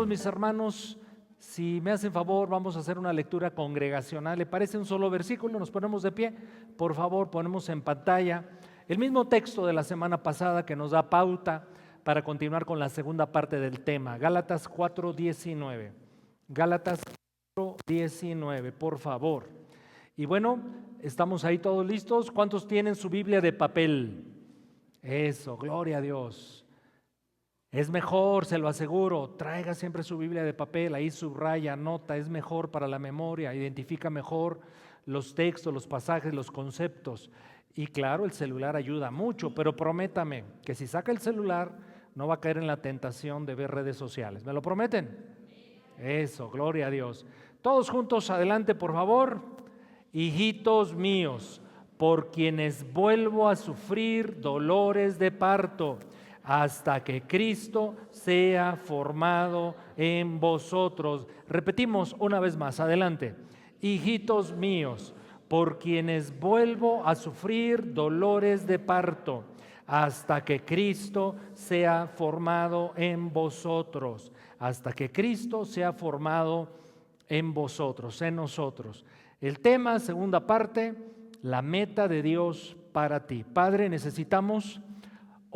todos mis hermanos, si me hacen favor, vamos a hacer una lectura congregacional. ¿Le parece un solo versículo? Nos ponemos de pie. Por favor, ponemos en pantalla el mismo texto de la semana pasada que nos da pauta para continuar con la segunda parte del tema. Gálatas 4:19. Gálatas 4:19, por favor. Y bueno, estamos ahí todos listos. ¿Cuántos tienen su Biblia de papel? Eso, gloria a Dios. Es mejor, se lo aseguro, traiga siempre su Biblia de papel, ahí subraya, anota, es mejor para la memoria, identifica mejor los textos, los pasajes, los conceptos. Y claro, el celular ayuda mucho, pero prométame que si saca el celular no va a caer en la tentación de ver redes sociales. ¿Me lo prometen? Eso, gloria a Dios. Todos juntos, adelante, por favor. Hijitos míos, por quienes vuelvo a sufrir dolores de parto, hasta que Cristo sea formado en vosotros. Repetimos una vez más, adelante. Hijitos míos, por quienes vuelvo a sufrir dolores de parto, hasta que Cristo sea formado en vosotros. Hasta que Cristo sea formado en vosotros, en nosotros. El tema, segunda parte, la meta de Dios para ti. Padre, necesitamos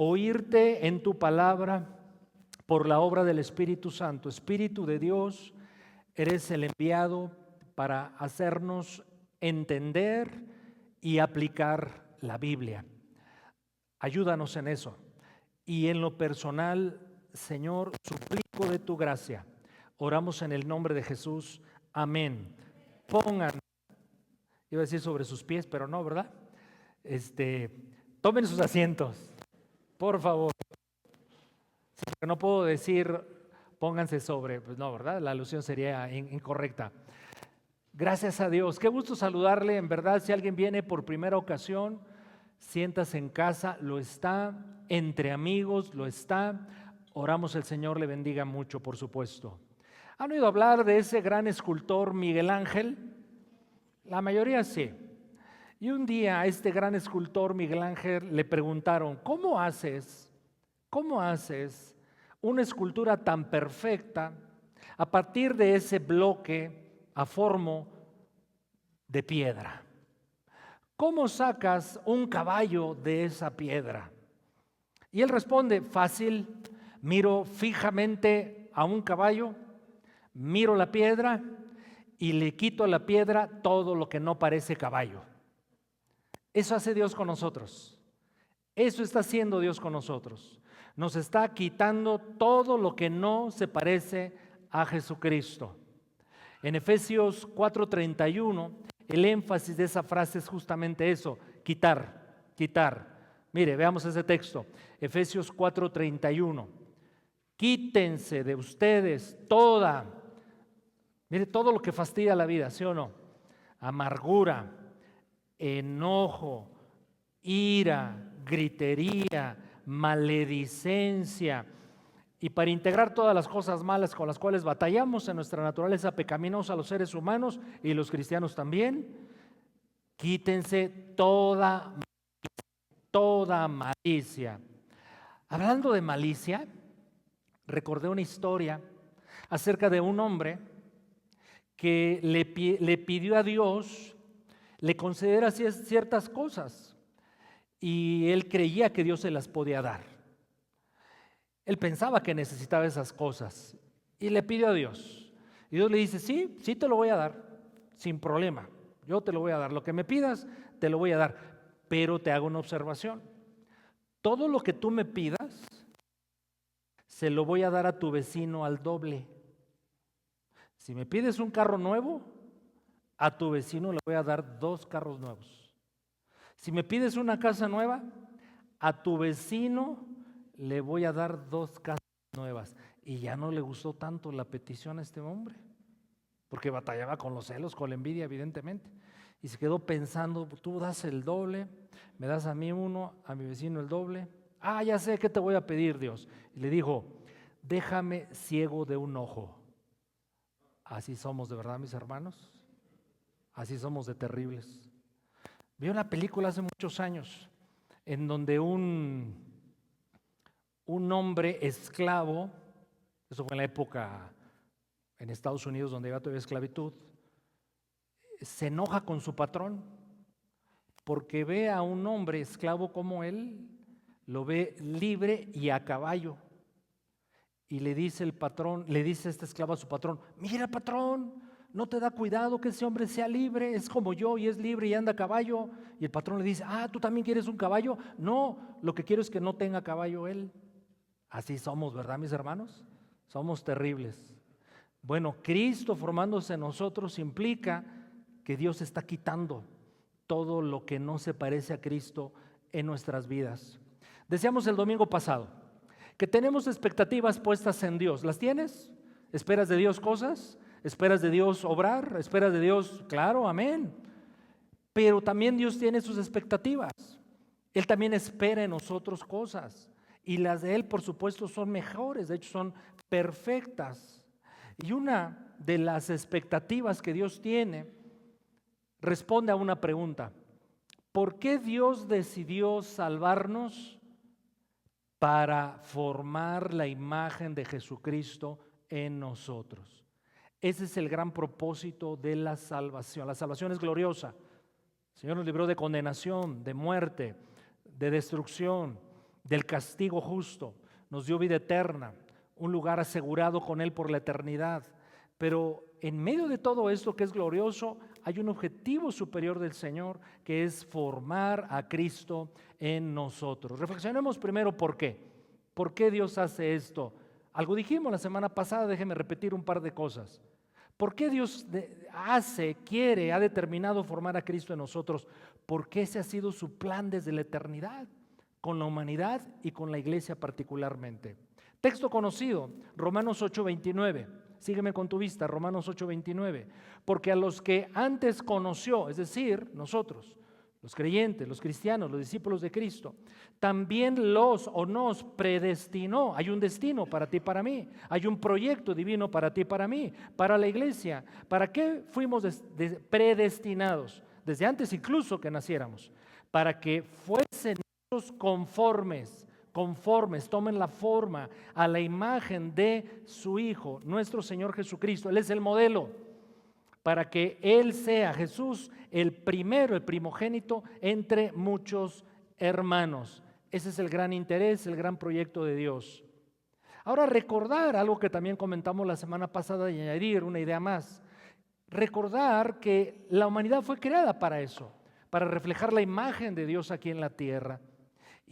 oírte en tu palabra por la obra del Espíritu Santo. Espíritu de Dios, eres el enviado para hacernos entender y aplicar la Biblia. Ayúdanos en eso. Y en lo personal, Señor, suplico de tu gracia. Oramos en el nombre de Jesús. Amén. Pongan, iba a decir sobre sus pies, pero no, ¿verdad? Tomen sus asientos. Por favor, no puedo decir pónganse sobre, pues no, ¿verdad? La alusión sería incorrecta. Gracias a Dios, qué gusto saludarle, en verdad, si alguien viene por primera ocasión, siéntase en casa, lo está, entre amigos, lo está, oramos el Señor le bendiga mucho, por supuesto. ¿Han oído hablar de ese gran escultor Miguel Ángel? La mayoría sí. Y un día a este gran escultor Miguel Ángel le preguntaron, ¿cómo haces una escultura tan perfecta a partir de ese bloque a forma de piedra? ¿Cómo sacas un caballo de esa piedra? Y él responde, fácil, miro fijamente a un caballo, miro la piedra y le quito a la piedra todo lo que no parece caballo. Eso hace Dios con nosotros. Eso está haciendo Dios con nosotros. Nos está quitando todo lo que no se parece a Jesucristo. En Efesios 4:31, el énfasis de esa frase es justamente eso, quitar, quitar. Mire, veamos ese texto, Efesios 4:31. Quítense de ustedes mire, todo lo que fastidia la vida, ¿sí o no? Amargura, enojo, ira, gritería, maledicencia. Y para integrar todas las cosas malas con las cuales batallamos en nuestra naturaleza pecaminosa los seres humanos y los cristianos también, quítense toda malicia. Hablando de malicia, recordé una historia acerca de un hombre que le pidió a Dios le concediera ciertas cosas y él creía que Dios se las podía dar. Él pensaba que necesitaba esas cosas y le pidió a Dios. Y Dios le dice, sí, sí te lo voy a dar, sin problema. Yo te lo voy a dar. Lo que me pidas, te lo voy a dar. Pero te hago una observación. Todo lo que tú me pidas, se lo voy a dar a tu vecino al doble. Si me pides un carro nuevo, a tu vecino le voy a dar 2 carros nuevos. Si me pides una casa nueva, a tu vecino le voy a dar 2 casas nuevas. Y ya no le gustó tanto la petición a este hombre, porque batallaba con los celos, con la envidia, evidentemente. Y se quedó pensando, tú das el doble, me das a mí uno, a mi vecino el doble. Ah, ya sé qué te voy a pedir, Dios. Y le dijo, déjame ciego de un ojo. Así somos de verdad, mis hermanos. Así somos de terribles. Vi una película hace muchos años en donde un hombre esclavo, eso fue en la época en Estados Unidos, donde había todavía esclavitud, se enoja con su patrón porque ve a un hombre esclavo como él, lo ve libre y a caballo. Y le dice el patrón, le dice este esclavo a su patrón: mira, patrón, no te da cuidado que ese hombre sea libre, es como yo y es libre y anda a caballo. Y el patrón le dice: ah, ¿tú también quieres un caballo? No, lo que quiero es que no tenga caballo él. Así somos, ¿verdad, mis hermanos? Somos terribles. Bueno, Cristo formándose en nosotros implica que Dios está quitando todo lo que no se parece a Cristo en nuestras vidas. Decíamos el domingo pasado que tenemos expectativas puestas en Dios. ¿Las tienes? ¿Esperas de Dios cosas? ¿Esperas de Dios obrar? ¿Esperas de Dios? Claro, amén. Pero también Dios tiene sus expectativas. Él también espera en nosotros cosas. Y las de Él, por supuesto, son mejores, de hecho son perfectas. Y una de las expectativas que Dios tiene responde a una pregunta: ¿por qué Dios decidió salvarnos? Para formar la imagen de Jesucristo en nosotros. Ese es el gran propósito de la salvación. La salvación es gloriosa. El Señor nos libró de condenación, de muerte, de destrucción, del castigo justo. Nos dio vida eterna, un lugar asegurado con Él por la eternidad. Pero en medio de todo esto que es glorioso, hay un objetivo superior del Señor, que es formar a Cristo en nosotros. Reflexionemos primero por qué. ¿Por qué Dios hace esto? Algo dijimos la semana pasada, déjeme repetir un par de cosas. ¿Por qué Dios quiere, ha determinado formar a Cristo en nosotros? Porque ese ha sido su plan desde la eternidad, con la humanidad y con la iglesia particularmente. Texto conocido, Romanos 8:29. Sígueme con tu vista, Romanos 8:29. Porque a los que antes conoció, es decir, nosotros, los creyentes, los cristianos, los discípulos de Cristo, también nos predestinó. Hay un destino para ti y para mí. Hay un proyecto divino para ti y para mí, para la iglesia. ¿Para qué fuimos predestinados? Desde antes incluso que naciéramos. Para que fuesen conformes, tomen la forma a la imagen de su Hijo, nuestro Señor Jesucristo. Él es el modelo, para que Él sea, Jesús, el primero, el primogénito entre muchos hermanos. Ese es el gran interés, el gran proyecto de Dios. Ahora, recordar algo que también comentamos la semana pasada y añadir una idea más. Recordar que la humanidad fue creada para eso, para reflejar la imagen de Dios aquí en la tierra.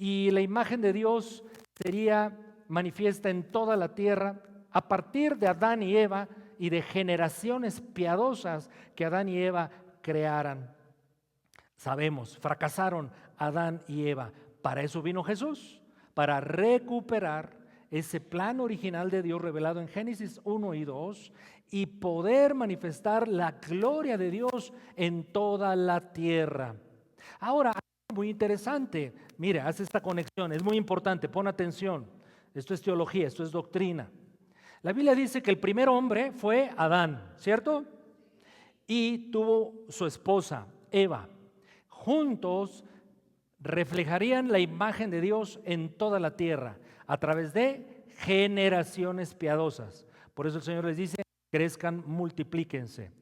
Y la imagen de Dios sería manifiesta en toda la tierra a partir de Adán y Eva y de generaciones piadosas que Adán y Eva crearan. Sabemos, fracasaron Adán y Eva. Para eso vino Jesús, para recuperar ese plan original de Dios revelado en Génesis 1 y 2 y poder manifestar la gloria de Dios en toda la tierra. Ahora, muy interesante, mira, haz esta conexión, es muy importante, pon atención. Esto es teología, esto es doctrina. La Biblia dice que el primer hombre fue Adán, ¿cierto? Y tuvo su esposa, Eva. Juntos reflejarían la imagen de Dios en toda la tierra a través de generaciones piadosas. Por eso el Señor les dice: crezcan, multiplíquense.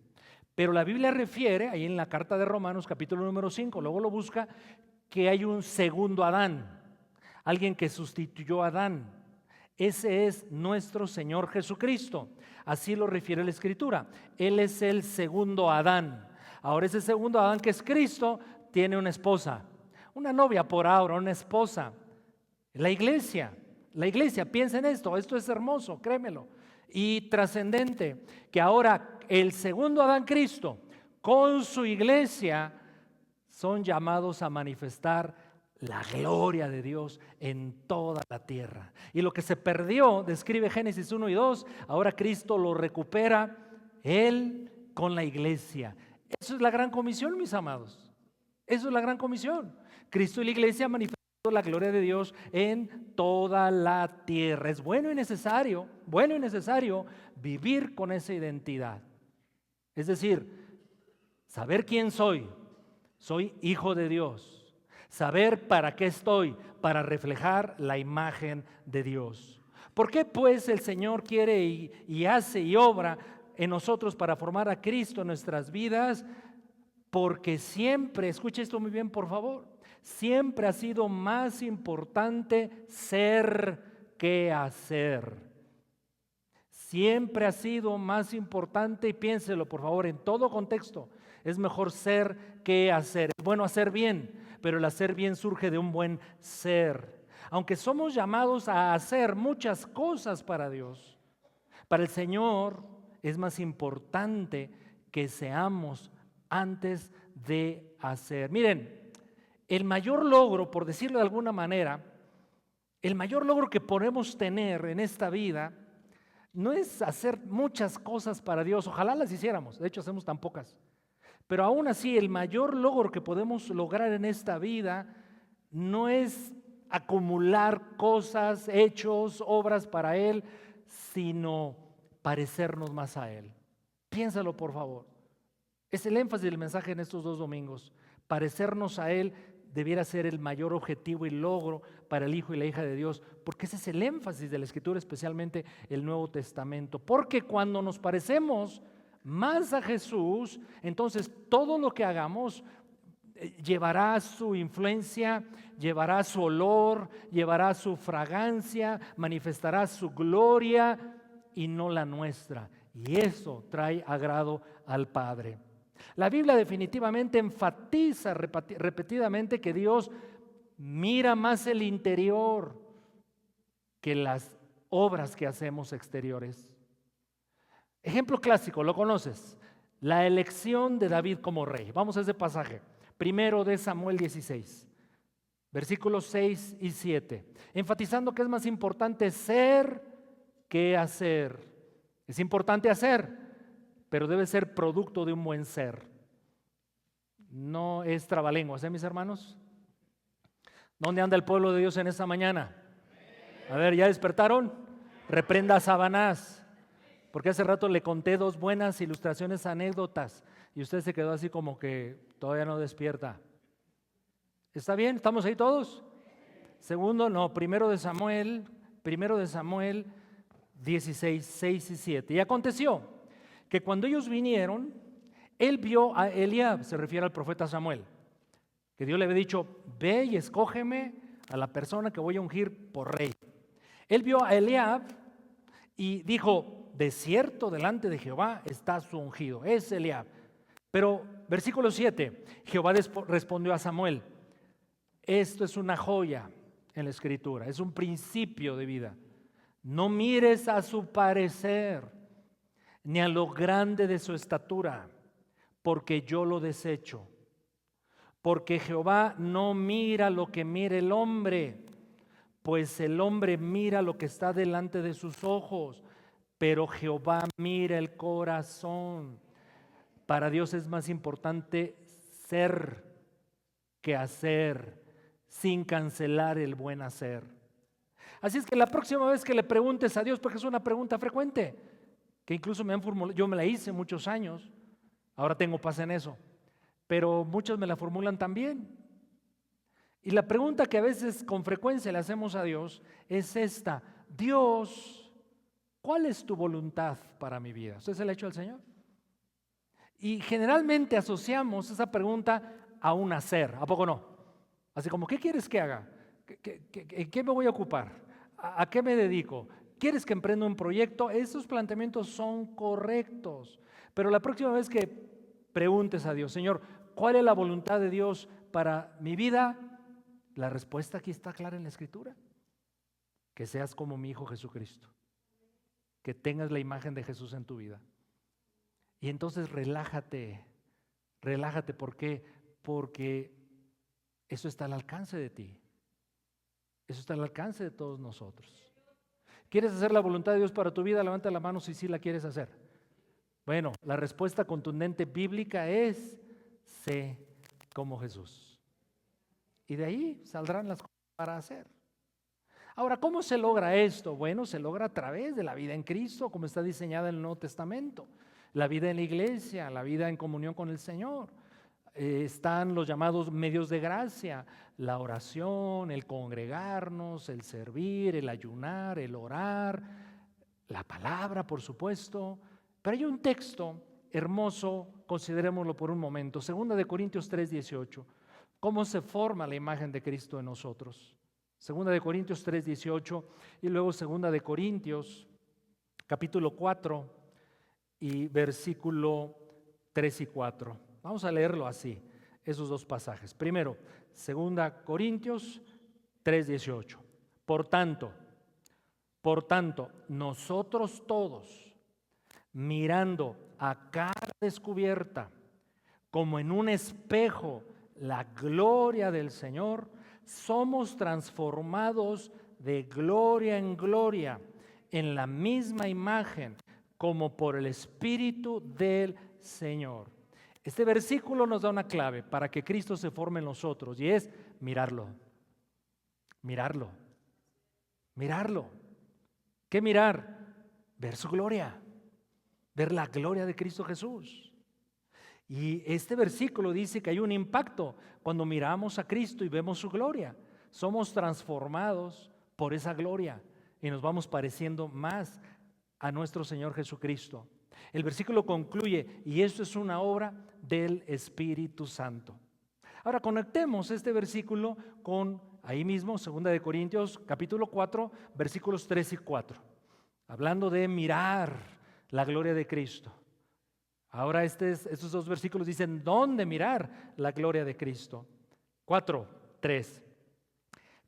Pero la Biblia refiere, ahí en la carta de Romanos, capítulo número 5, luego lo busca, que hay un segundo Adán, alguien que sustituyó a Adán. Ese es nuestro Señor Jesucristo. Así lo refiere la Escritura. Él es el segundo Adán. Ahora, ese segundo Adán, que es Cristo, tiene una esposa, una novia por ahora, una esposa. La iglesia, piensa en esto es hermoso, créemelo. Y trascendente, que ahora el segundo Adán, Cristo, con su iglesia, son llamados a manifestar la gloria de Dios en toda la tierra. Y lo que se perdió, describe Génesis 1 y 2, ahora Cristo lo recupera, Él con la iglesia. Eso es la gran comisión, mis amados. Eso es la gran comisión. Cristo y la iglesia manifestando la gloria de Dios en toda la tierra. Es bueno y necesario vivir con esa identidad. Es decir, saber quién soy hijo de Dios. Saber para qué estoy, para reflejar la imagen de Dios. ¿Por qué pues el Señor quiere y hace y obra en nosotros para formar a Cristo en nuestras vidas, porque siempre, escuche esto muy bien por favor, siempre ha sido más importante ser que hacer. Siempre ha sido más importante, y piénselo por favor, en todo contexto, es mejor ser que hacer. Es bueno hacer bien, pero el hacer bien surge de un buen ser. Aunque somos llamados a hacer muchas cosas para Dios, para el Señor es más importante que seamos antes de hacer. Miren, el mayor logro, por decirlo de alguna manera, el mayor logro que podemos tener en esta vida no es hacer muchas cosas para Dios, ojalá las hiciéramos, de hecho hacemos tan pocas, pero aún así el mayor logro que podemos lograr en esta vida no es acumular cosas, hechos, obras para Él, sino parecernos más a Él. Piénsalo por favor. Es el énfasis del mensaje en estos 2 domingos. Parecernos a Él debiera ser el mayor objetivo y logro para el Hijo y la hija de Dios, porque ese es el énfasis de la Escritura, especialmente el Nuevo Testamento. Porque cuando nos parecemos más a Jesús, entonces todo lo que hagamos llevará su influencia, llevará su olor, llevará su fragancia, manifestará su gloria y no la nuestra. Y eso trae agrado al Padre. La Biblia definitivamente enfatiza repetidamente que Dios mira más el interior que las obras que hacemos exteriores. Ejemplo clásico, lo conoces, la elección de David como rey. Vamos a ese pasaje, 1 de Samuel 16, versículos 6 y 7, enfatizando que es más importante ser que hacer. Es importante hacer, pero debe ser producto de un buen ser. No es trabalenguas, mis hermanos. ¿Dónde anda el pueblo de Dios en esta mañana? A ver, ¿ya despertaron? Reprenda a Sabanás. Porque hace rato le conté 2 buenas ilustraciones, anécdotas, y usted se quedó así como que todavía no despierta. ¿Está bien? ¿Estamos ahí todos? Segundo, no, 1 de Samuel 16, 6 y 7. Y aconteció que cuando ellos vinieron, él vio a Eliab, se refiere al profeta Samuel, que Dios le había dicho, ve y escógeme a la persona que voy a ungir por rey. Él vio a Eliab y dijo, de cierto delante de Jehová está su ungido, es Eliab. Pero versículo 7, Jehová respondió a Samuel, esto es una joya en la Escritura, es un principio de vida. No mires a su parecer, ni a lo grande de su estatura, porque yo lo desecho. Porque Jehová no mira lo que mira el hombre, pues el hombre mira lo que está delante de sus ojos, pero Jehová mira el corazón. Para Dios es más importante ser que hacer, sin cancelar el buen hacer. Así es que la próxima vez que le preguntes a Dios, porque es una pregunta frecuente, que incluso me han formulado, yo me la hice muchos años, ahora tengo paz en eso, pero muchos me la formulan también. Y la pregunta que a veces con frecuencia le hacemos a Dios es esta: Dios, ¿cuál es tu voluntad para mi vida? ¿Usted se la ha hecho al Señor? Y generalmente asociamos esa pregunta a un hacer, ¿a poco no? Así como, ¿qué quieres que haga? ¿En qué me voy a ocupar? ¿A qué me dedico? ¿Quieres que emprenda un proyecto? Esos planteamientos son correctos. Pero la próxima vez que preguntes a Dios, Señor, ¿cuál es la voluntad de Dios para mi vida? La respuesta aquí está clara en la Escritura. Que seas como mi Hijo Jesucristo. Que tengas la imagen de Jesús en tu vida. Y entonces relájate. Relájate, ¿por qué? Porque eso está al alcance de ti. Eso está al alcance de todos nosotros. ¿Quieres hacer la voluntad de Dios para tu vida? Levanta la mano si sí la quieres hacer. Bueno, la respuesta contundente bíblica es: sé como Jesús. Y de ahí saldrán las cosas para hacer. Ahora, ¿cómo se logra esto? Bueno, se logra a través de la vida en Cristo, como está diseñada en el Nuevo Testamento. La vida en la iglesia, la vida en comunión con el Señor. Están los llamados medios de gracia, la oración, el congregarnos, el servir, el ayunar, el orar, la palabra, por supuesto, Pero hay un texto hermoso, considerémoslo por un momento, 2 Corintios 3:18. ¿Cómo se forma la imagen de Cristo en nosotros? 2 Corintios 3:18 y luego 2 Corintios capítulo 4 y versículo 3 y 4. Vamos a leerlo así, esos dos pasajes. Primero, 2 Corintios 3:18. Por tanto, nosotros todos, mirando a cara descubierta, como en un espejo, la gloria del Señor, somos transformados de gloria en gloria, en la misma imagen, como por el Espíritu del Señor. Este versículo nos da una clave para que Cristo se forme en nosotros, y es mirarlo. Mirarlo. Mirarlo. ¿Qué mirar? Ver su gloria. Ver la gloria de Cristo Jesús. Y este versículo dice que hay un impacto cuando miramos a Cristo y vemos su gloria. Somos transformados por esa gloria y nos vamos pareciendo más a nuestro Señor Jesucristo. El versículo concluye, y esto es una obra del Espíritu Santo. Ahora conectemos este versículo con ahí mismo, 2 Corintios capítulo 4, versículos 3 y 4. Hablando de mirar la gloria de Cristo. Ahora estos dos versículos dicen dónde mirar la gloria de Cristo. 4:3.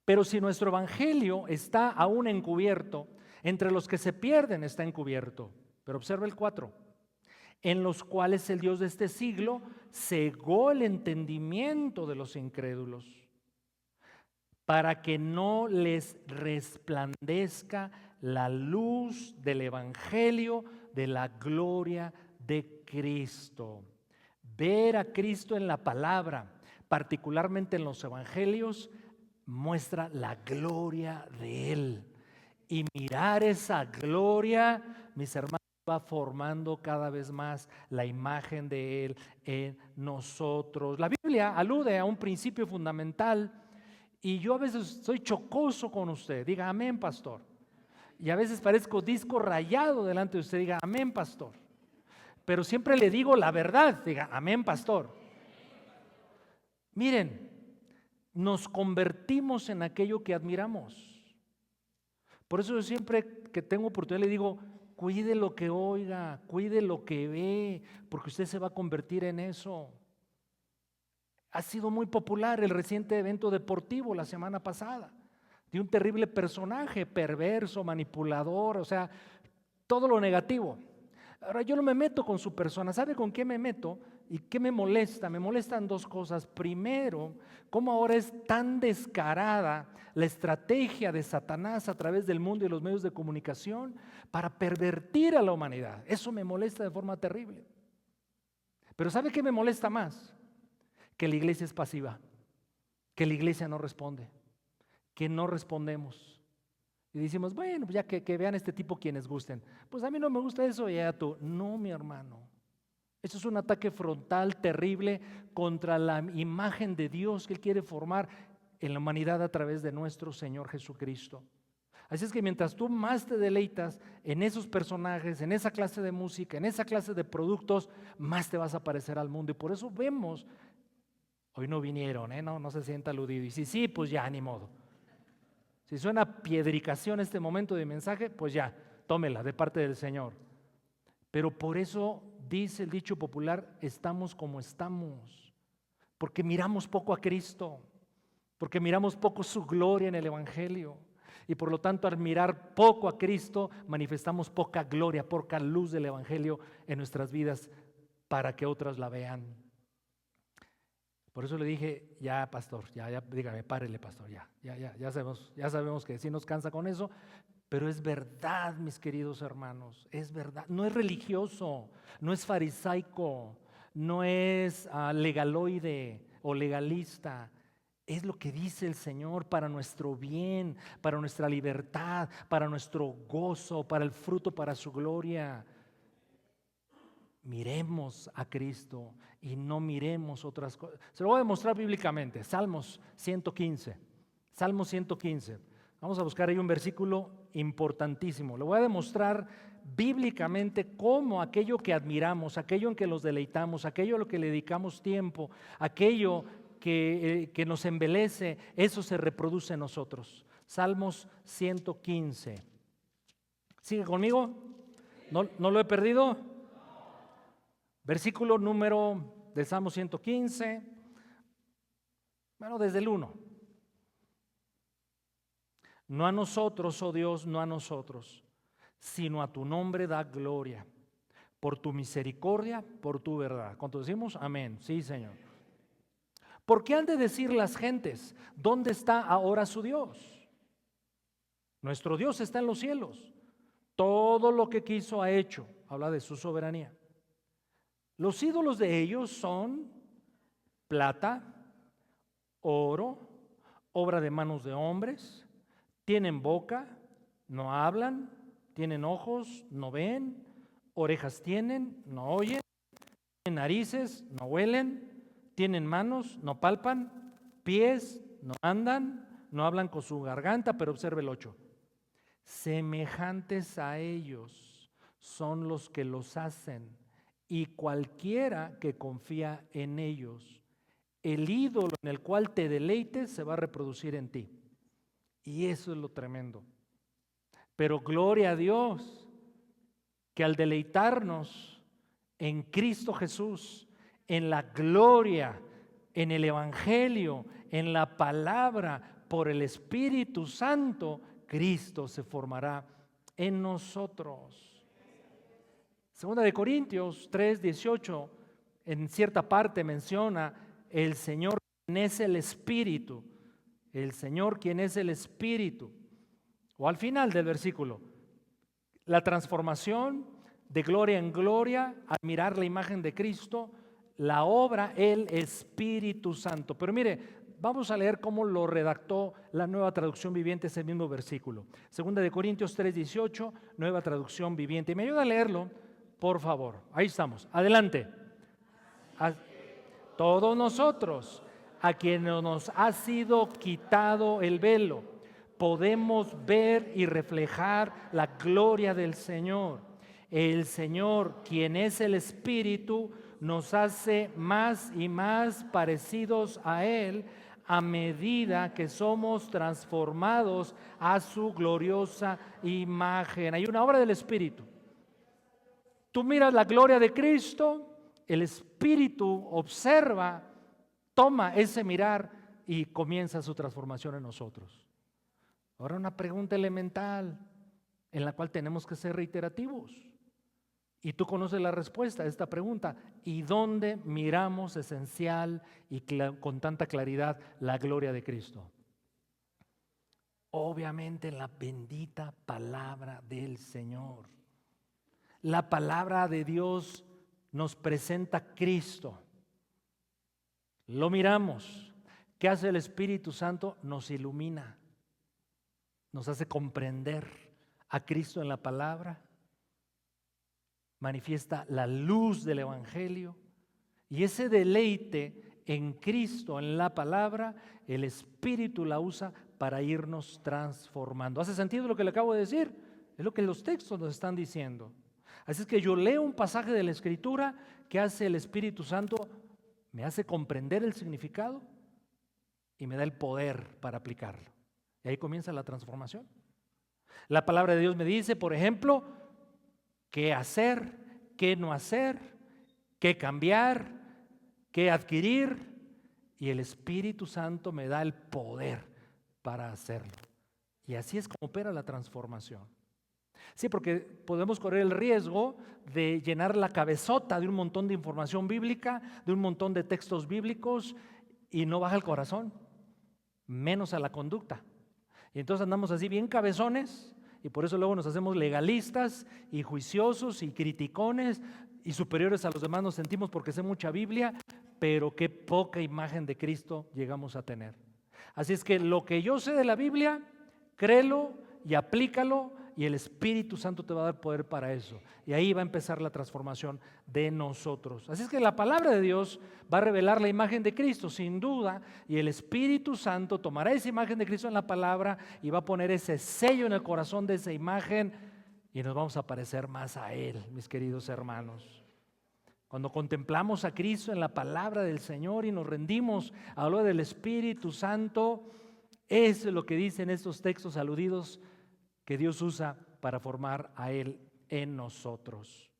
Pero si nuestro evangelio está aún encubierto, entre los que se pierden está encubierto. Pero observa el 4. En los cuales el Dios de este siglo cegó el entendimiento de los incrédulos, para que no les resplandezca la luz del evangelio de la gloria de Cristo. Ver a Cristo en la palabra, particularmente en los evangelios, muestra la gloria de Él. Y mirar esa gloria, mis hermanos, va formando cada vez más la imagen de Él en nosotros. La Biblia alude a un principio fundamental y yo a veces soy chocoso con usted. Diga amén, pastor. Y a veces parezco disco rayado delante de usted. Diga amén, pastor. Pero siempre le digo la verdad. Diga amén, pastor. Miren, nos convertimos en aquello que admiramos. Por eso yo siempre que tengo oportunidad le digo, cuide lo que oiga, cuide lo que ve, porque usted se va a convertir en eso. Ha sido muy popular el reciente evento deportivo la semana pasada, de un terrible personaje, perverso, manipulador, o sea, todo lo negativo. Ahora yo no me meto con su persona. ¿Sabe con qué me meto? ¿Y qué me molesta? Me molestan dos cosas. Primero, cómo ahora es tan descarada la estrategia de Satanás a través del mundo y los medios de comunicación para pervertir a la humanidad. Eso me molesta de forma terrible. Pero ¿sabe qué me molesta más? Que la iglesia es pasiva, que la iglesia no responde, que no respondemos. Y decimos, bueno, pues ya que vean este tipo quienes gusten. Pues a mí no me gusta eso, ya tú. No, mi hermano. Eso es un ataque frontal terrible contra la imagen de Dios que Él quiere formar en la humanidad a través de nuestro Señor Jesucristo. Así es que mientras tú más te deleitas en esos personajes, en esa clase de música, en esa clase de productos, más te vas a parecer al mundo. Y por eso vemos, hoy no vinieron, no se sienta aludido. Y si sí, pues ya, ni modo. Si suena piedricación este momento de mensaje, pues ya, tómela de parte del Señor. Pero por eso dice el dicho popular, estamos como estamos, porque miramos poco a Cristo, porque miramos poco su gloria en el Evangelio. Y por lo tanto, al mirar poco a Cristo, manifestamos poca gloria, poca luz del Evangelio en nuestras vidas para que otras la vean. Por eso le dije, ya pastor, ya dígame, párele pastor, ya sabemos que sí nos cansa con eso, pero es verdad, mis queridos hermanos, es verdad. No es religioso, no es farisaico, no es legaloide o legalista. Es lo que dice el Señor para nuestro bien, para nuestra libertad, para nuestro gozo, para el fruto, para su gloria. Miremos a Cristo y no miremos otras cosas. Se lo voy a demostrar bíblicamente. Salmos 115. Salmos 115. Vamos a buscar ahí un versículo importantísimo. Le voy a demostrar bíblicamente cómo aquello que admiramos, aquello en que nos deleitamos, aquello a lo que le dedicamos tiempo, aquello que nos embelece, eso se reproduce en nosotros. Salmos 115. ¿Sigue conmigo? ¿No lo he perdido? Versículo número del Salmo 115. Bueno, desde el 1. No a nosotros, oh Dios, no a nosotros, sino a tu nombre da gloria, por tu misericordia, por tu verdad. ¿Cuánto decimos? Amén. Sí, Señor. ¿Por qué han de decir las gentes, dónde está ahora su Dios? Nuestro Dios está en los cielos. Todo lo que quiso ha hecho. Habla de su soberanía. Los ídolos de ellos son plata, oro, obra de manos de hombres. Tienen boca, no hablan. Tienen ojos, no ven. Orejas tienen, no oyen. Tienen narices, no huelen. Tienen manos, no palpan. Pies, no andan. No hablan con su garganta, pero observe el 8. Semejantes a ellos son los que los hacen, y cualquiera que confía en ellos. El ídolo en el cual te deleites se va a reproducir en ti. Y eso es lo tremendo. Pero gloria a Dios, que al deleitarnos en Cristo Jesús, en la gloria, en el Evangelio, en la palabra, por el Espíritu Santo, Cristo se formará en nosotros. Segunda de Corintios 3:18, en cierta parte menciona el Señor quien es el Espíritu. El Señor quien es el Espíritu. O al final del versículo, la transformación de gloria en gloria, admirar la imagen de Cristo, la obra el Espíritu Santo. Pero mire, vamos a leer cómo lo redactó la Nueva Traducción Viviente ese mismo versículo. Segunda de Corintios 3:18, Nueva Traducción Viviente. ¿Me ayuda a leerlo? Por favor. Ahí estamos. Adelante. A todos nosotros, a quienes nos ha sido quitado el velo, podemos ver y reflejar la gloria del Señor. El Señor, quien es el Espíritu, nos hace más y más parecidos a Él a medida que somos transformados a su gloriosa imagen. Hay una obra del Espíritu. Tú miras la gloria de Cristo, el Espíritu observa, toma ese mirar y comienza su transformación en nosotros. Ahora una pregunta elemental en la cual tenemos que ser reiterativos. Y tú conoces la respuesta a esta pregunta. ¿Y dónde miramos esencial y con tanta claridad la gloria de Cristo? Obviamente en la bendita palabra del Señor. La palabra de Dios nos presenta a Cristo. Lo miramos. ¿Qué hace el Espíritu Santo? Nos ilumina. Nos hace comprender a Cristo en la palabra. Manifiesta la luz del Evangelio. Y ese deleite en Cristo, en la palabra, el Espíritu la usa para irnos transformando. ¿Hace sentido lo que le acabo de decir? Es lo que los textos nos están diciendo. Así es que yo leo un pasaje de la Escritura que hace el Espíritu Santo, me hace comprender el significado y me da el poder para aplicarlo. Y ahí comienza la transformación. La palabra de Dios me dice, por ejemplo, qué hacer, qué no hacer, qué cambiar, qué adquirir, y el Espíritu Santo me da el poder para hacerlo. Y así es como opera la transformación. Sí, porque podemos correr el riesgo de llenar la cabezota de un montón de información bíblica, de un montón de textos bíblicos, y no baja el corazón, menos a la conducta. Y entonces andamos así bien cabezones, y por eso luego nos hacemos legalistas y juiciosos y criticones y superiores a los demás nos sentimos porque sé mucha Biblia, pero qué poca imagen de Cristo llegamos a tener. Así es que lo que yo sé de la Biblia, créelo y aplícalo y el Espíritu Santo te va a dar poder para eso. Y ahí va a empezar la transformación de nosotros. Así es que la palabra de Dios va a revelar la imagen de Cristo, sin duda, y el Espíritu Santo tomará esa imagen de Cristo en la palabra y va a poner ese sello en el corazón de esa imagen y nos vamos a parecer más a Él, mis queridos hermanos. Cuando contemplamos a Cristo en la palabra del Señor y nos rendimos a lo del Espíritu Santo, eso es lo que dicen estos textos aludidos que Dios usa para formar a Él en nosotros.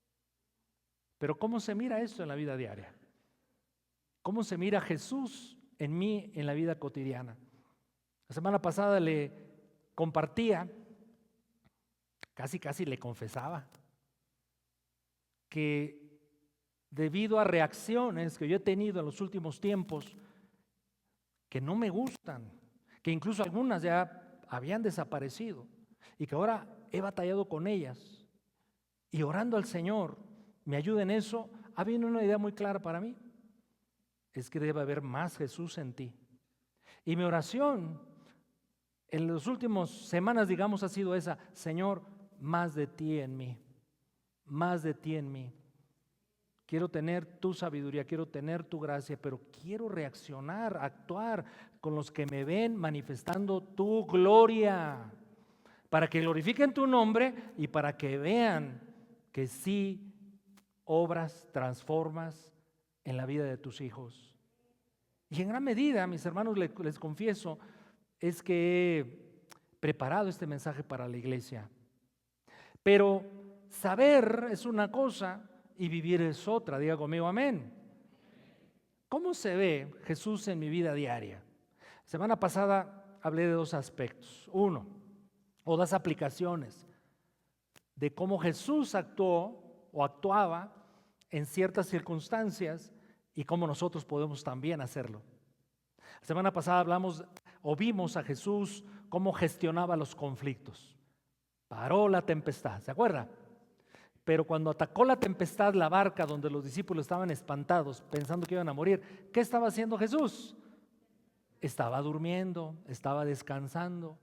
Pero ¿cómo se mira esto en la vida diaria? ¿Cómo se mira Jesús en mí en la vida cotidiana? La semana pasada le compartía, casi le confesaba, que debido a reacciones que yo he tenido en los últimos tiempos que no me gustan, que incluso algunas ya habían desaparecido y que ahora he batallado con ellas y orando al Señor me ayuda en eso, ha habido una idea muy clara para mí, es que debe haber más Jesús en ti. Y mi oración en las últimas semanas, digamos, ha sido esa: Señor, más de ti en mí, más de ti en mí. Quiero tener tu sabiduría, quiero tener tu gracia, pero quiero reaccionar, actuar con los que me ven manifestando tu gloria, para que glorifiquen tu nombre y para que vean que sí obras, transformas en la vida de tus hijos. Y en gran medida, mis hermanos, les confieso, es que he preparado este mensaje para la iglesia. Pero saber es una cosa y vivir es otra. Diga conmigo amén. ¿Cómo se ve Jesús en mi vida diaria? Semana pasada hablé de dos aspectos. Uno, o dos aplicaciones de cómo Jesús actuó o actuaba en ciertas circunstancias y cómo nosotros podemos también hacerlo. La semana pasada hablamos o vimos a Jesús cómo gestionaba los conflictos. Paró la tempestad, ¿se acuerda? Pero cuando atacó la tempestad la barca donde los discípulos estaban espantados pensando que iban a morir, ¿qué estaba haciendo Jesús? Estaba durmiendo, estaba descansando.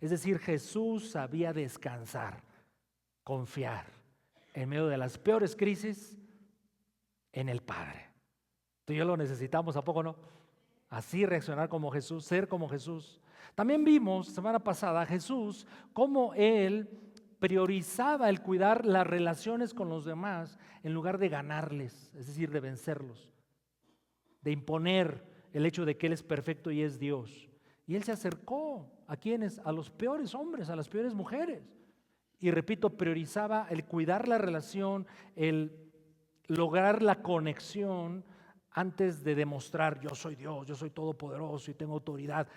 Es decir, Jesús sabía descansar, confiar en medio de las peores crisis en el Padre. Tú y yo lo necesitamos, ¿a poco no? Así reaccionar como Jesús, ser como Jesús. También vimos semana pasada a Jesús cómo Él priorizaba el cuidar las relaciones con los demás en lugar de ganarles, es decir, de vencerlos, de imponer el hecho de que Él es perfecto y es Dios. Y Él se acercó a quienes, a los peores hombres, a las peores mujeres. Y repito, priorizaba el cuidar la relación, el lograr la conexión antes de demostrar yo soy Dios, yo soy todopoderoso y tengo autoridad.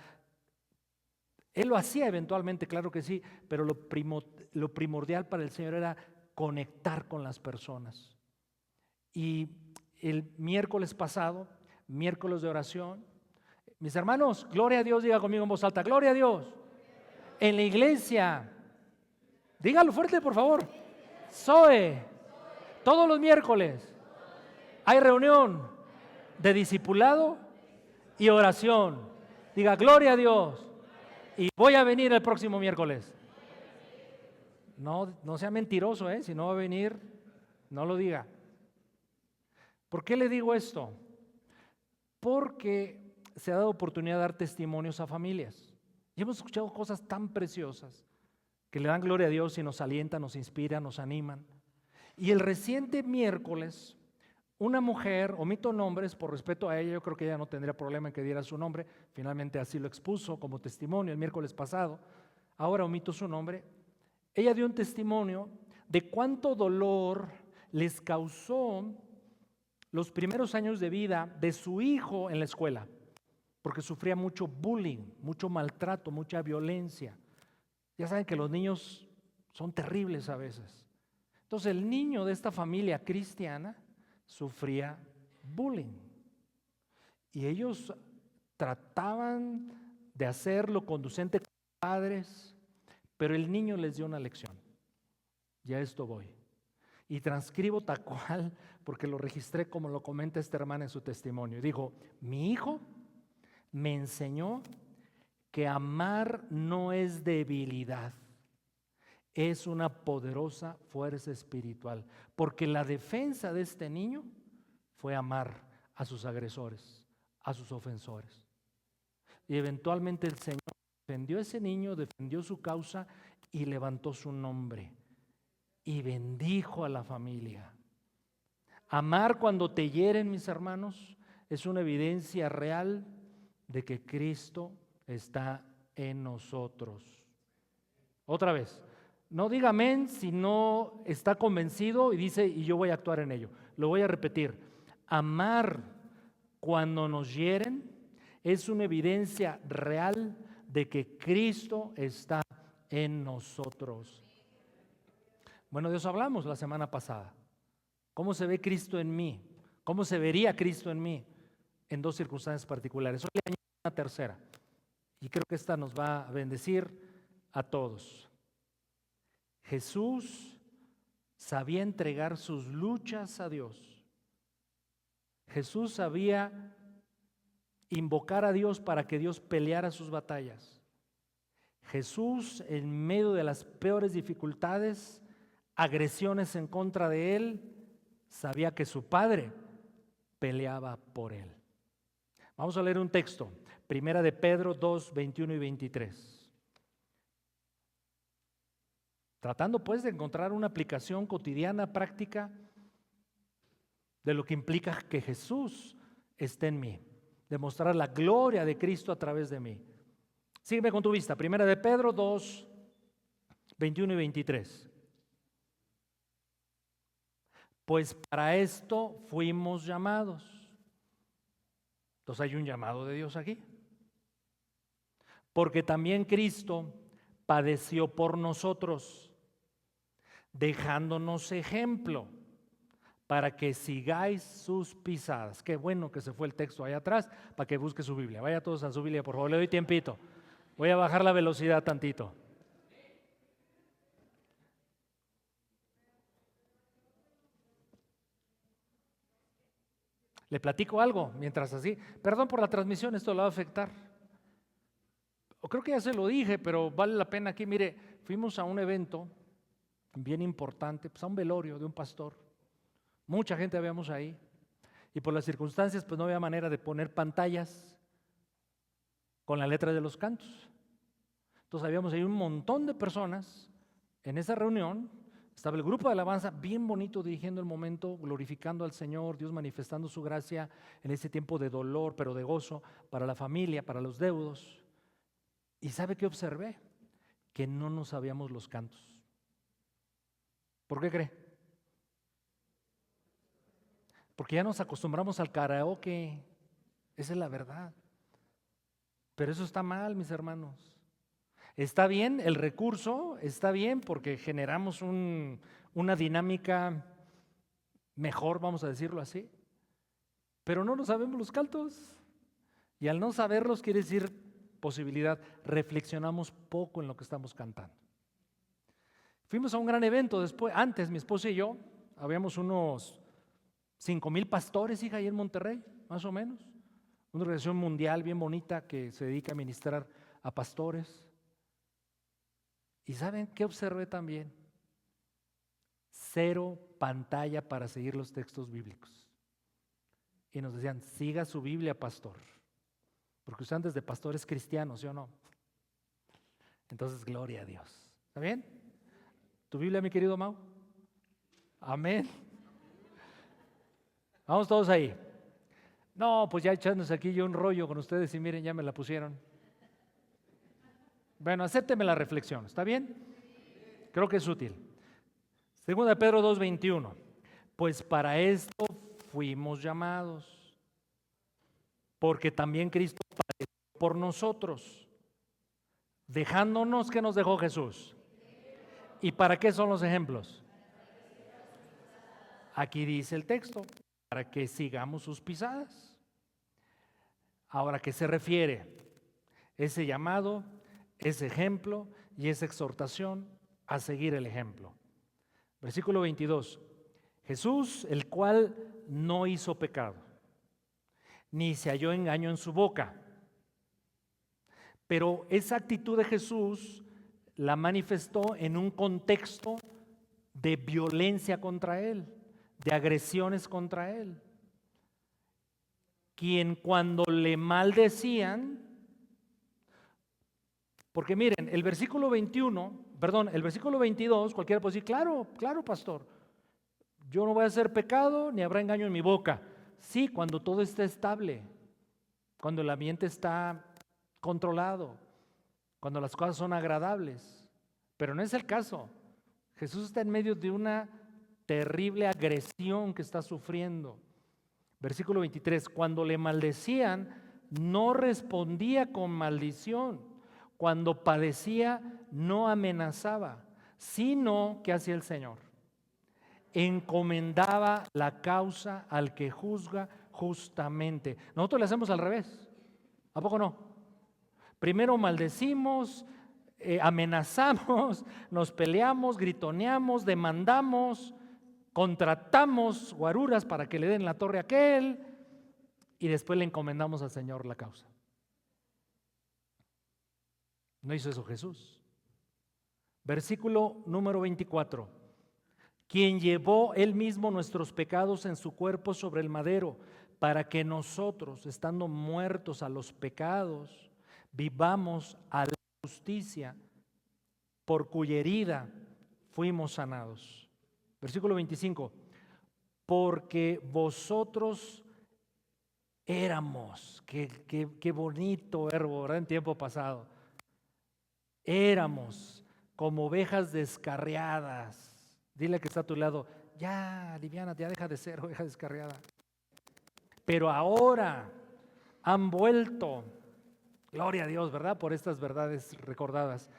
Él lo hacía eventualmente, claro que sí, pero lo primordial para el Señor era conectar con las personas. Y el miércoles pasado, miércoles de oración, mis hermanos, gloria a Dios, diga conmigo en voz alta, gloria a Dios. En la iglesia, dígalo fuerte por favor, Zoe, todos los miércoles hay reunión de discipulado y oración. Diga gloria a Dios. Y voy a venir el próximo miércoles. No sea mentiroso, si no va a venir, no lo diga. ¿Por qué le digo esto? Porque se ha dado oportunidad de dar testimonios a familias. Y hemos escuchado cosas tan preciosas que le dan gloria a Dios y nos alientan, nos inspiran, nos animan. Y el reciente miércoles, una mujer, omito nombres por respeto a ella, yo creo que ella no tendría problema en que diera su nombre, finalmente así lo expuso como testimonio el miércoles pasado, ahora omito su nombre. Ella dio un testimonio de cuánto dolor les causó los primeros años de vida de su hijo en la escuela, porque sufría mucho bullying, mucho maltrato, mucha violencia. Ya saben que los niños son terribles a veces. Entonces el niño de esta familia cristiana sufría bullying y ellos trataban de hacerlo conducente con los padres, pero el niño les dio una lección. Ya esto voy. Y transcribo tal cual porque lo registré como lo comenta esta hermana en su testimonio. Dijo, mi hijo me enseñó que amar no es debilidad, es una poderosa fuerza espiritual, porque la defensa de este niño fue amar a sus agresores, a sus ofensores. Y eventualmente el Señor defendió a ese niño, defendió su causa y levantó su nombre y bendijo a la familia. Amar cuando te hieren, mis hermanos, es una evidencia real de que Cristo está en nosotros. Otra vez, no diga amén si no está convencido y dice, y yo voy a actuar en ello. Lo voy a repetir. Amar cuando nos hieren es una evidencia real de que Cristo está en nosotros. Bueno, de eso hablamos la semana pasada. ¿Cómo se ve Cristo en mí? ¿Cómo se vería Cristo en mí? En dos circunstancias particulares. Hoy le añado una tercera. Y creo que esta nos va a bendecir a todos. Jesús sabía entregar sus luchas a Dios. Jesús sabía invocar a Dios para que Dios peleara sus batallas. Jesús, en medio de las peores dificultades, agresiones en contra de él, sabía que su Padre peleaba por él. Vamos a leer un texto, Primera de Pedro 2, 21 y 23. Tratando pues de encontrar una aplicación cotidiana, práctica, de lo que implica que Jesús esté en mí, demostrar la gloria de Cristo a través de mí. Sígueme con tu vista, Primera de Pedro 2, 21 y 23. Pues para esto fuimos llamados. Entonces hay un llamado de Dios aquí. Porque también Cristo padeció por nosotros, dejándonos ejemplo para que sigáis sus pisadas. Qué bueno que se fue el texto allá atrás para que busque su Biblia. Vaya todos a su Biblia, por favor, le doy tiempito. Voy a bajar la velocidad tantito. Le platico algo mientras así. Perdón por la transmisión, esto lo va a afectar. O creo que ya se lo dije, pero vale la pena aquí. Mire, fuimos a un evento bien importante, pues a un velorio de un pastor. Mucha gente habíamos ahí. Y por las circunstancias, pues no había manera de poner pantallas con la letra de los cantos. Entonces habíamos ahí un montón de personas en esa reunión. Estaba el grupo de alabanza bien bonito dirigiendo el momento, glorificando al Señor, Dios manifestando su gracia en ese tiempo de dolor, pero de gozo para la familia, para los deudos. ¿Y sabe qué observé? Que no nos sabíamos los cantos. ¿Por qué cree? Porque ya nos acostumbramos al karaoke. Esa es la verdad. Pero eso está mal, mis hermanos. Está bien el recurso, está bien porque generamos una dinámica mejor, vamos a decirlo así, pero no nos sabemos los cantos. Y al no saberlos quiere decir posibilidad, reflexionamos poco en lo que estamos cantando. Fuimos a un gran evento después, antes mi esposa y yo, habíamos unos 5,000 pastores, hija, ahí en Monterrey, más o menos. Una organización mundial bien bonita que se dedica a ministrar a pastores. ¿Y saben qué observé también? Cero pantalla para seguir los textos bíblicos. Y nos decían, siga su Biblia, pastor. Porque ustedes antes de pastores cristianos, ¿sí o no? Entonces, gloria a Dios. ¿Está bien? ¿Tu Biblia, mi querido Mau? Amén. Vamos todos ahí. No, pues ya echándose aquí yo un rollo con ustedes y miren, ya me la pusieron. Bueno, acépteme la reflexión, ¿está bien? Creo que es útil. Segunda de Pedro 2:21. Pues para esto fuimos llamados, porque también Cristo padeció por nosotros, dejándonos. ¿Qué nos dejó Jesús? ¿Y para qué son los ejemplos? Aquí dice el texto, para que sigamos sus pisadas. Ahora, ¿a qué se refiere ese llamado, ese ejemplo y esa exhortación a seguir el ejemplo? Versículo 22. Jesús, el cual no hizo pecado, ni se halló engaño en su boca. Pero esa actitud de Jesús la manifestó en un contexto de violencia contra él, de agresiones contra él. Quien cuando le maldecían, porque miren, el versículo 22, cualquiera puede decir, claro, claro, pastor, yo no voy a hacer pecado ni habrá engaño en mi boca. Sí, cuando todo está estable, cuando el ambiente está controlado, cuando las cosas son agradables, pero no es el caso. Jesús está en medio de una terrible agresión que está sufriendo. Versículo 23, cuando le maldecían, no respondía con maldición. Cuando padecía, no amenazaba, sino, ¿qué hacía el Señor? Encomendaba la causa al que juzga justamente. Nosotros le hacemos al revés, ¿a poco no? Primero maldecimos, amenazamos, nos peleamos, gritoneamos, demandamos, contratamos guaruras para que le den la torre a aquel y después le encomendamos al Señor la causa. No hizo eso Jesús. Versículo número 24. Quien llevó él mismo nuestros pecados en su cuerpo sobre el madero, para que nosotros, estando muertos a los pecados, vivamos a la justicia, por cuya herida fuimos sanados. Versículo 25, porque vosotros éramos, qué bonito verbo, ¿verdad? En tiempo pasado, éramos como ovejas descarriadas. Dile que está a tu lado, ya, liviana, ya deja de ser oveja descarriada. Pero ahora han vuelto, gloria a Dios, ¿verdad? Por estas verdades recordadas,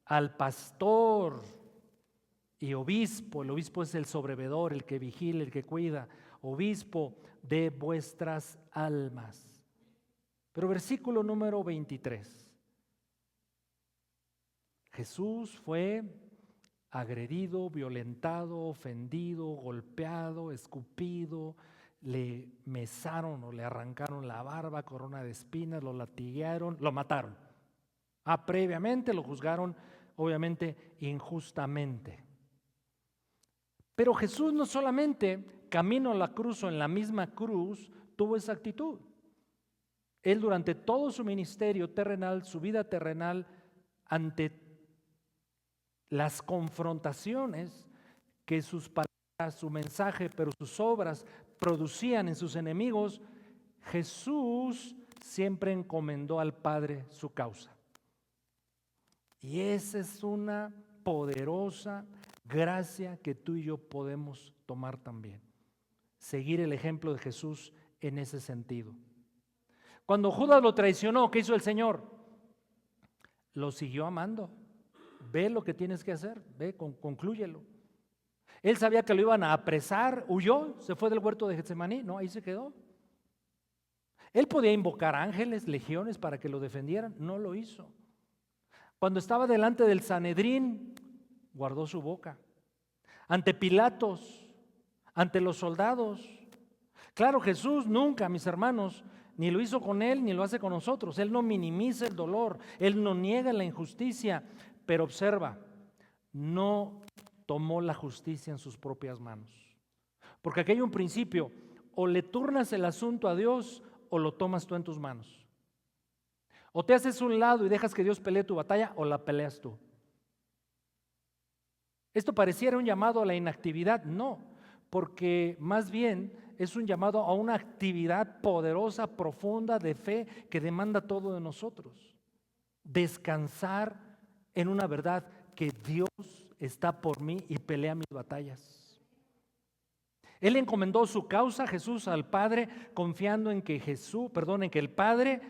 al pastor y obispo. El obispo es el sobrevedor, el que vigila, el que cuida, obispo de vuestras almas. Pero versículo número 23. Jesús fue agredido, violentado, ofendido, golpeado, escupido, le mesaron o le arrancaron la barba, corona de espinas, lo latiguearon, lo mataron. Previamente lo juzgaron, obviamente, injustamente. Pero Jesús no solamente camino a la cruz o en la misma cruz tuvo esa actitud. Él durante todo su ministerio terrenal, su vida terrenal, ante las confrontaciones que sus palabras, su mensaje, pero sus obras producían en sus enemigos, Jesús siempre encomendó al Padre su causa. Y esa es una poderosa gracia que tú y yo podemos tomar también. Seguir el ejemplo de Jesús en ese sentido. Cuando Judas lo traicionó, ¿qué hizo el Señor? Lo siguió amando. Ve lo que tienes que hacer, ve, conclúyelo. Él sabía que lo iban a apresar, huyó, se fue del huerto de Getsemaní, no, ahí se quedó. Él podía invocar ángeles, legiones para que lo defendieran, no lo hizo. Cuando estaba delante del Sanedrín, guardó su boca. Ante Pilatos, ante los soldados. Claro, Jesús nunca, mis hermanos, ni lo hizo con él, ni lo hace con nosotros. Él no minimiza el dolor, él no niega la injusticia, pero observa, no tomó la justicia en sus propias manos. Porque aquí hay un principio, o le turnas el asunto a Dios o lo tomas tú en tus manos. O te haces un lado y dejas que Dios pelee tu batalla o la peleas tú. Esto pareciera un llamado a la inactividad, no, porque más bien es un llamado a una actividad poderosa, profunda de fe que demanda todo de nosotros. Descansar en una verdad que Dios está por mí y pelea mis batallas. Él encomendó su causa, Jesús, al Padre, confiando en que en que el Padre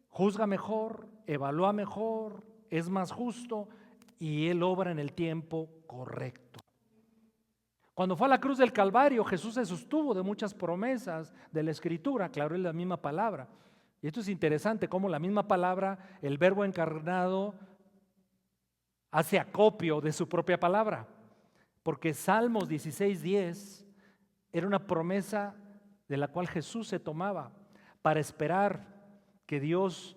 juzga mejor, evalúa mejor, es más justo y Él obra en el tiempo correcto. Cuando fue a la cruz del Calvario, Jesús se sostuvo de muchas promesas de la Escritura, claro, es la misma palabra. Y esto es interesante, cómo la misma palabra, el Verbo encarnado, hace acopio de su propia palabra. Porque Salmos 16:10 era una promesa de la cual Jesús se tomaba para esperar que Dios,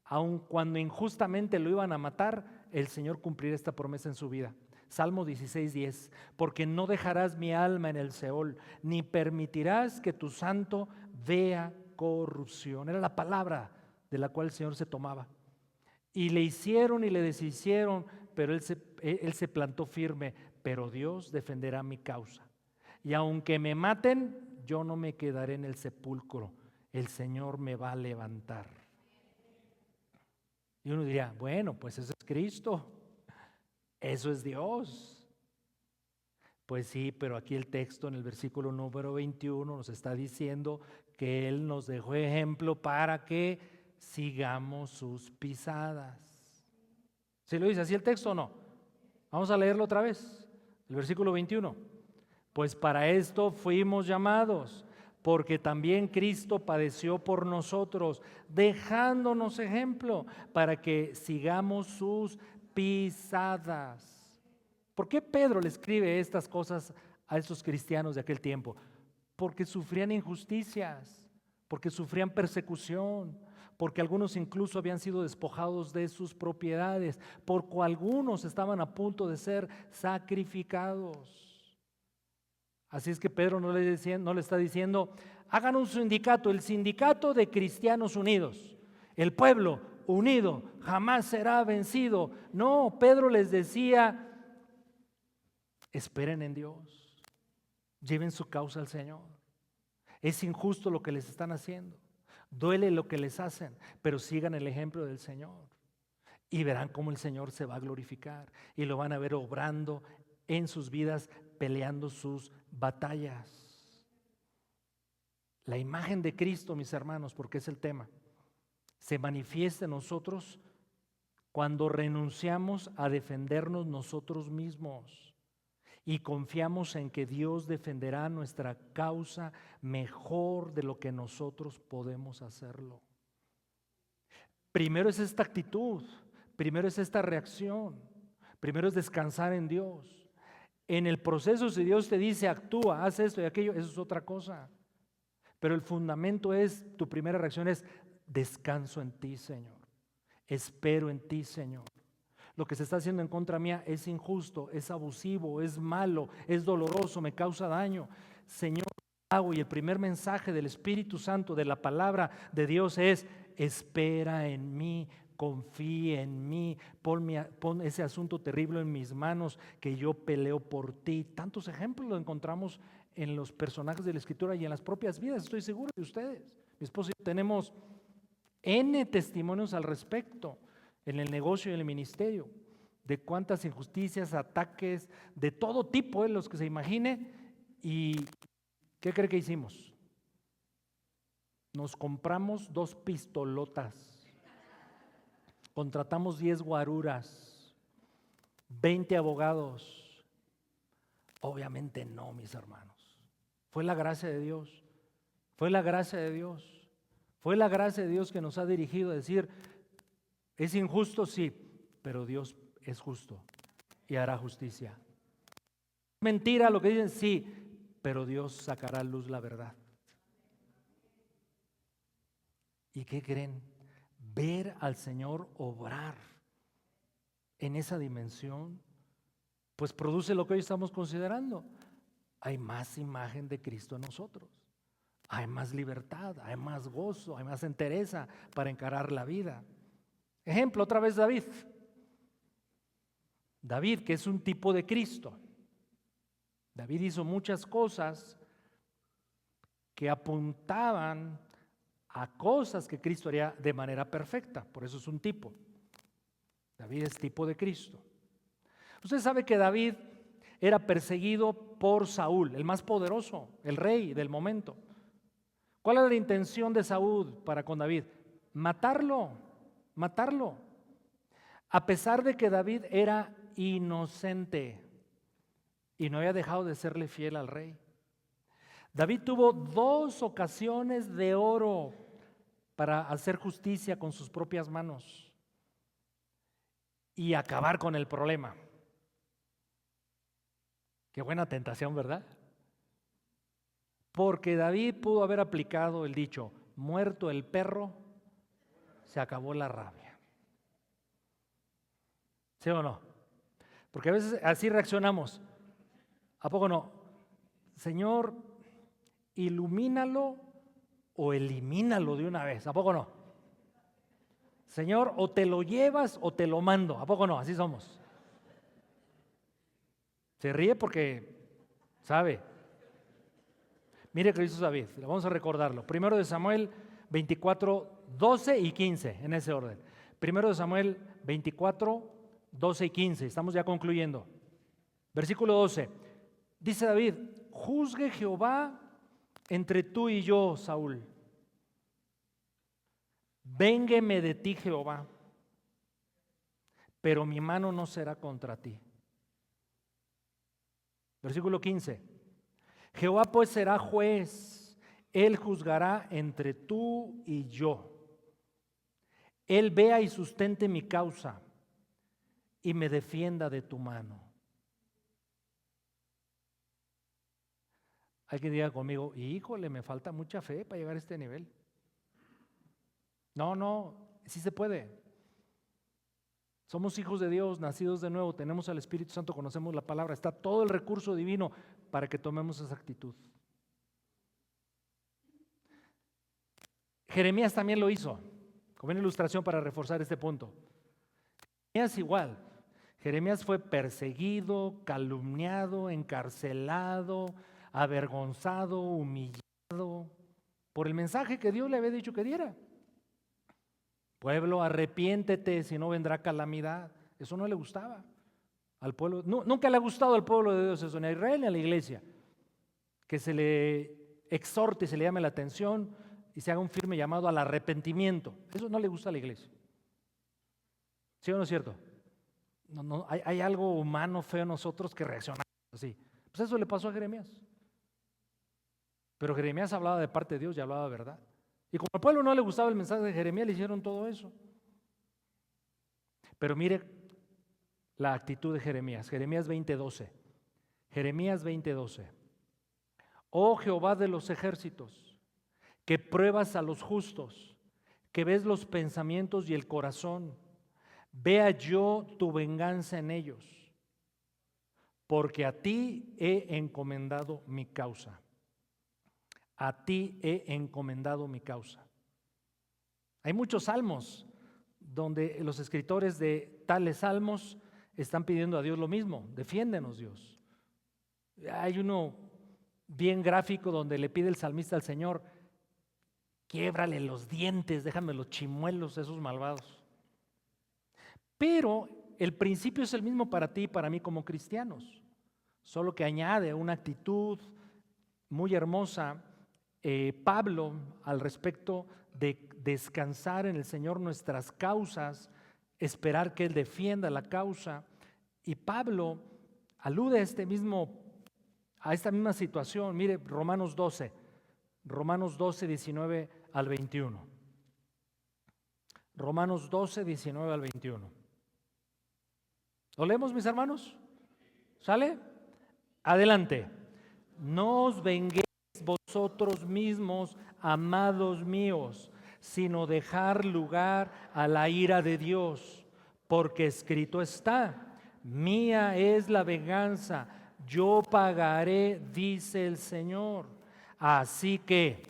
aun cuando injustamente lo iban a matar, el Señor cumplir esta promesa en su vida. Salmo 16:10, porque no dejarás mi alma en el Seol, ni permitirás que tu santo vea corrupción. Era la palabra de la cual el Señor se tomaba. Y le hicieron y le deshicieron, pero él se plantó firme, pero Dios defenderá mi causa. Y aunque me maten, yo no me quedaré en el sepulcro, el Señor me va a levantar. Y uno diría, bueno, pues eso es Cristo, eso es Dios. Pues sí, pero aquí el texto en el versículo número 21 nos está diciendo que Él nos dejó ejemplo para que sigamos sus pisadas. ¿Sí lo dice así el texto o no? Vamos a leerlo otra vez, el versículo 21. Pues para esto fuimos llamados, porque también Cristo padeció por nosotros, dejándonos ejemplo para que sigamos sus pisadas. ¿Por qué Pedro le escribe estas cosas a estos cristianos de aquel tiempo? Porque sufrían injusticias, porque sufrían persecución, porque algunos incluso habían sido despojados de sus propiedades, porque algunos estaban a punto de ser sacrificados. Así es que Pedro no le está diciendo, hagan un sindicato, el sindicato de cristianos unidos, el pueblo unido jamás será vencido. No, Pedro les decía, esperen en Dios, lleven su causa al Señor. Es injusto lo que les están haciendo, duele lo que les hacen, pero sigan el ejemplo del Señor y verán cómo el Señor se va a glorificar y lo van a ver obrando en sus vidas, peleando sus batallas. La imagen de Cristo, mis hermanos, porque es el tema, se manifiesta en nosotros cuando renunciamos a defendernos nosotros mismos y confiamos en que Dios defenderá nuestra causa mejor de lo que nosotros podemos hacerlo. Primero es esta actitud, primero es esta reacción, primero es descansar en Dios. En el proceso, si Dios te dice actúa, haz esto y aquello, eso es otra cosa. Pero el fundamento es, tu primera reacción es descanso en ti, Señor. Espero en ti, Señor. Lo que se está haciendo en contra mía es injusto, es abusivo, es malo, es doloroso, me causa daño. Señor, hago. Y el primer mensaje del Espíritu Santo, de la palabra de Dios es, espera en mí, confía en mí, pon ese asunto terrible en mis manos, que yo peleo por ti. Tantos ejemplos lo encontramos en los personajes de la Escritura y en las propias vidas, estoy seguro de ustedes. Mi esposo y yo tenemos N testimonios al respecto, en el negocio y en el ministerio, de cuántas injusticias, ataques, de todo tipo, los que se imagine. ¿Y qué cree que hicimos? Nos compramos 2 pistolotas, contratamos 10 guaruras, 20 abogados. Obviamente no, mis hermanos. Fue la gracia de Dios, fue la gracia de Dios, fue la gracia de Dios que nos ha dirigido a decir, es injusto, sí, pero Dios es justo y hará justicia. Mentira lo que dicen, sí, pero Dios sacará a luz la verdad. ¿Y qué creen? Ver al Señor obrar en esa dimensión, pues produce lo que hoy estamos considerando. Hay más imagen de Cristo en nosotros. Hay más libertad, hay más gozo, hay más entereza para encarar la vida. Ejemplo, otra vez David. David, que es un tipo de Cristo. David hizo muchas cosas que apuntaban a cosas que Cristo haría de manera perfecta. Por eso es un tipo. David es tipo de Cristo. Usted sabe que David era perseguido por Saúl, el más poderoso, el rey del momento. ¿Cuál era la intención de Saúl para con David? Matarlo. A pesar de que David era inocente y no había dejado de serle fiel al rey. David tuvo 2 ocasiones de oro para hacer justicia con sus propias manos y acabar con el problema. Qué buena tentación, ¿verdad? Porque David pudo haber aplicado el dicho, muerto el perro, se acabó la rabia. ¿Sí o no? Porque a veces así reaccionamos. ¿A poco no? Señor, ilumínalo o elimínalo de una vez. ¿A poco no? Señor, o te lo llevas o te lo mando. ¿A poco no? Así somos. Se ríe porque sabe. Mire que hizo David, vamos a recordarlo. Primero de Samuel 24, 12 y 15, en ese orden. Primero de Samuel 24, 12 y 15, estamos ya concluyendo. Versículo 12, dice David, juzgue Jehová entre tú y yo, Saúl. Véngueme de ti, Jehová, pero mi mano no será contra ti. Versículo 15, Jehová pues será juez, él juzgará entre tú y yo. Él vea y sustente mi causa y me defienda de tu mano. Hay que diga conmigo, híjole, me falta mucha fe para llegar a este nivel. No, sí se puede. Somos hijos de Dios, nacidos de nuevo, tenemos al Espíritu Santo, conocemos la palabra, está todo el recurso divino para que tomemos esa actitud. Jeremías también lo hizo, como una ilustración para reforzar este punto. Jeremías igual. Jeremías fue perseguido, calumniado, encarcelado, avergonzado, humillado por el mensaje que Dios le había dicho que diera. Pueblo, arrepiéntete, si no vendrá calamidad. Eso no le gustaba al pueblo. Nunca le ha gustado al pueblo de Dios eso, ni a Israel ni a la iglesia. Que se le exhorte y se le llame la atención y se haga un firme llamado al arrepentimiento. Eso no le gusta a la iglesia. ¿Sí o no es cierto? Hay algo humano feo en nosotros que reaccionamos así. Pues eso le pasó a Jeremías. Pero Jeremías hablaba de parte de Dios y hablaba de verdad. Y como al pueblo no le gustaba el mensaje de Jeremías, le hicieron todo eso. Pero mire la actitud de Jeremías. Jeremías 20:12. Jeremías 20:12. Oh Jehová de los ejércitos, que pruebas a los justos, que ves los pensamientos y el corazón, vea yo tu venganza en ellos, porque a ti he encomendado mi causa. A ti he encomendado mi causa. Hay muchos salmos donde los escritores de tales salmos están pidiendo a Dios lo mismo, defiéndenos Dios. Hay uno bien gráfico donde le pide el salmista al Señor, quiébrale los dientes, déjame los chimuelos esos malvados. Pero el principio es el mismo para ti y para mí como cristianos, solo que añade una actitud muy hermosa. Pablo, al respecto de descansar en el Señor nuestras causas, esperar que Él defienda la causa, y Pablo alude a esta misma situación. Mire, Romanos 12, 19 al 21. Romanos 12, 19 al 21. ¿Lo leemos, mis hermanos? ¿Sale? Adelante. No os venguéis vosotros mismos, amados míos, sino dejar lugar a la ira de Dios, porque escrito está, mía es la venganza, yo pagaré, dice el Señor. Así que,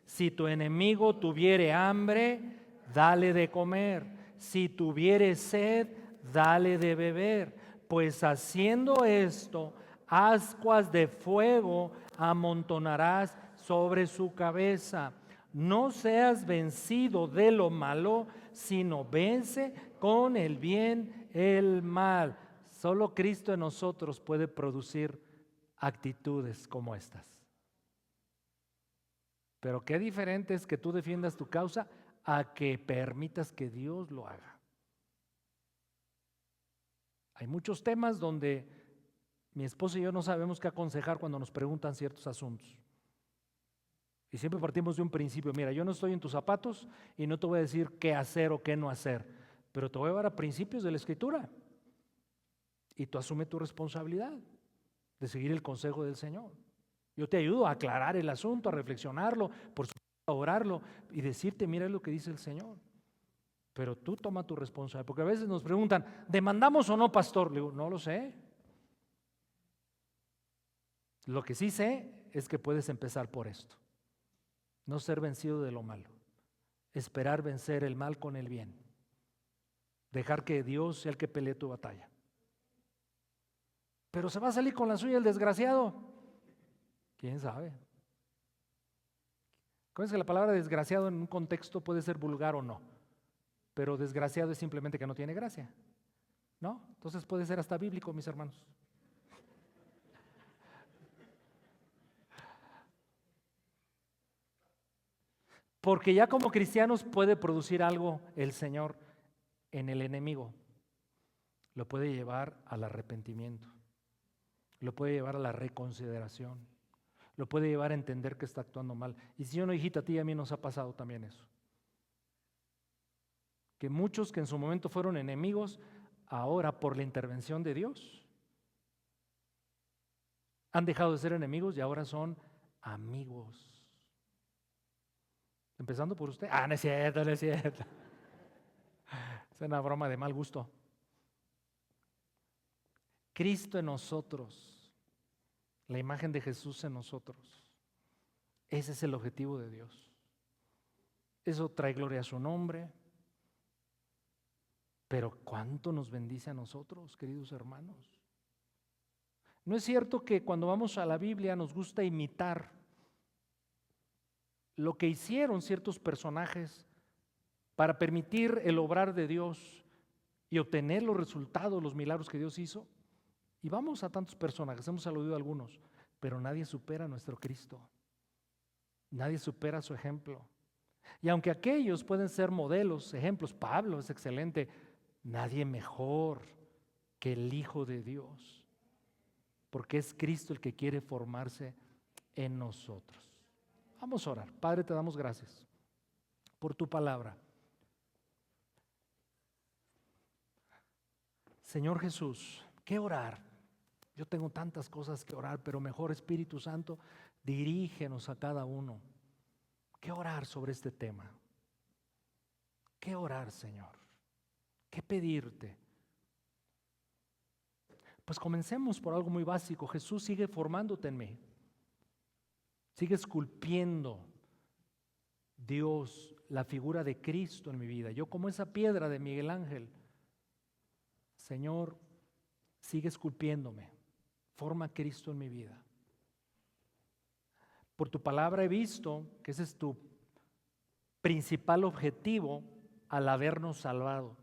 si tu enemigo tuviere hambre, dale de comer, si tuviere sed, dale de beber, pues haciendo esto, ascuas de fuego amontonarás sobre su cabeza. No seas vencido de lo malo, sino vence con el bien el mal. Solo Cristo en nosotros puede producir actitudes como estas. Pero qué diferente es que tú defiendas tu causa a que permitas que Dios lo haga. Hay muchos temas donde mi esposa y yo no sabemos qué aconsejar cuando nos preguntan ciertos asuntos. Y siempre partimos de un principio. Mira, yo no estoy en tus zapatos y no te voy a decir qué hacer o qué no hacer, pero te voy a llevar a principios de la Escritura. Y tú asume tu responsabilidad de seguir el consejo del Señor. Yo te ayudo a aclarar el asunto, a reflexionarlo, por supuesto a orarlo y decirte, mira lo que dice el Señor. Pero tú toma tu responsabilidad, porque a veces nos preguntan, ¿demandamos o no, pastor? Le digo, no lo sé. Lo que sí sé es que puedes empezar por esto. No ser vencido de lo malo. Esperar vencer el mal con el bien. Dejar que Dios sea el que pelee tu batalla. Pero se va a salir con la suya el desgraciado. ¿Quién sabe? Acuérdense que la palabra desgraciado en un contexto puede ser vulgar o no. Pero desgraciado es simplemente que no tiene gracia. ¿No? Entonces puede ser hasta bíblico, mis hermanos. Porque ya como cristianos puede producir algo el Señor en el enemigo. Lo puede llevar al arrepentimiento. Lo puede llevar a la reconsideración. Lo puede llevar a entender que está actuando mal. Y si yo no, hijita, a ti y a mí nos ha pasado también eso. Que muchos que en su momento fueron enemigos, ahora por la intervención de Dios, han dejado de ser enemigos y ahora son amigos. Empezando por usted. No es cierto, no es cierto. Es una broma de mal gusto. Cristo en nosotros, la imagen de Jesús en nosotros. Ese es el objetivo de Dios. Eso trae gloria a su nombre. Pero ¿cuánto nos bendice a nosotros, queridos hermanos? ¿No es cierto que cuando vamos a la Biblia nos gusta imitar lo que hicieron ciertos personajes para permitir el obrar de Dios y obtener los resultados, los milagros que Dios hizo? Y vamos a tantos personajes, hemos aludido a algunos, pero nadie supera a nuestro Cristo. Nadie supera su ejemplo. Y aunque aquellos pueden ser modelos, ejemplos, Pablo es excelente, nadie mejor que el Hijo de Dios, porque es Cristo el que quiere formarse en nosotros. Vamos a orar. Padre, te damos gracias por tu palabra. Señor Jesús, ¿qué orar? Yo tengo tantas cosas que orar, pero mejor, Espíritu Santo, dirígenos a cada uno. ¿Qué orar sobre este tema? ¿Qué orar, Señor? ¿Qué pedirte? Pues comencemos por algo muy básico. Jesús sigue formándote en mí. Sigue esculpiendo Dios la figura de Cristo en mi vida. Yo como esa piedra de Miguel Ángel. Señor, sigue esculpiéndome. Forma a Cristo en mi vida. Por tu palabra he visto que ese es tu principal objetivo al habernos salvado.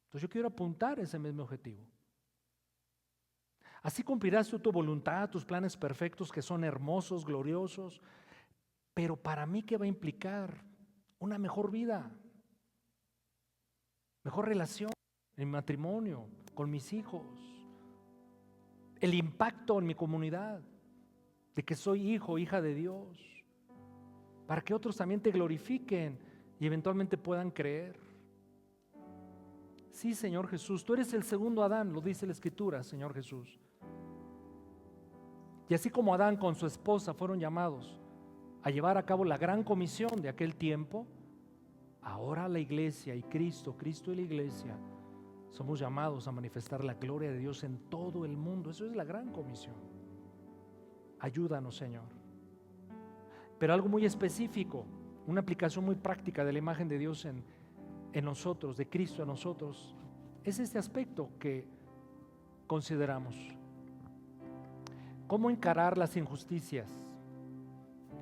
Entonces yo quiero apuntar ese mismo objetivo. Así cumplirás tú tu voluntad, tus planes perfectos que son hermosos, gloriosos, pero para mí, ¿qué va a implicar? Una mejor vida, mejor relación en mi matrimonio, con mis hijos, el impacto en mi comunidad de que soy hijo, hija de Dios, para que otros también te glorifiquen y eventualmente puedan creer. Sí, Señor Jesús, tú eres el segundo Adán, lo dice la Escritura, Señor Jesús. Y así como Adán con su esposa fueron llamados a llevar a cabo la gran comisión de aquel tiempo, ahora la iglesia y Cristo y la iglesia somos llamados a manifestar la gloria de Dios en todo el mundo. Eso es la gran comisión. Ayúdanos, Señor. Pero algo muy específico, una aplicación muy práctica de la imagen de Dios en nosotros, de Cristo en nosotros, es este aspecto que consideramos. ¿Cómo encarar las injusticias,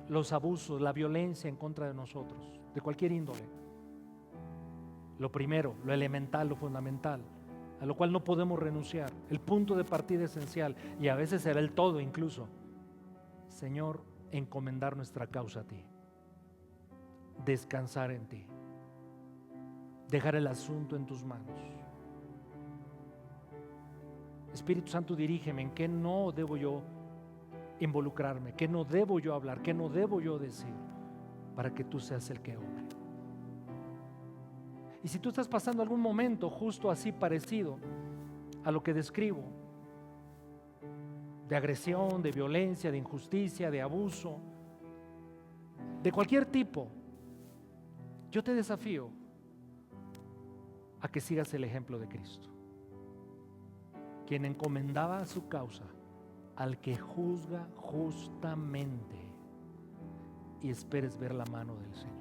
los abusos, la violencia en contra de nosotros, de cualquier índole? Lo primero, lo elemental, lo fundamental, a lo cual no podemos renunciar, el punto de partida esencial, y a veces será el todo incluso. Señor, encomendar nuestra causa a ti, descansar en ti, dejar el asunto en tus manos. Espíritu Santo, dirígeme en qué no debo yo involucrarme, qué no debo yo hablar, qué no debo yo decir, para que tú seas el que obre. Y si tú estás pasando algún momento justo así parecido a lo que describo, de agresión, de violencia, de injusticia, de abuso, de cualquier tipo, yo te desafío a que sigas el ejemplo de Cristo, quien encomendaba su causa al que juzga justamente, y esperes ver la mano del Señor.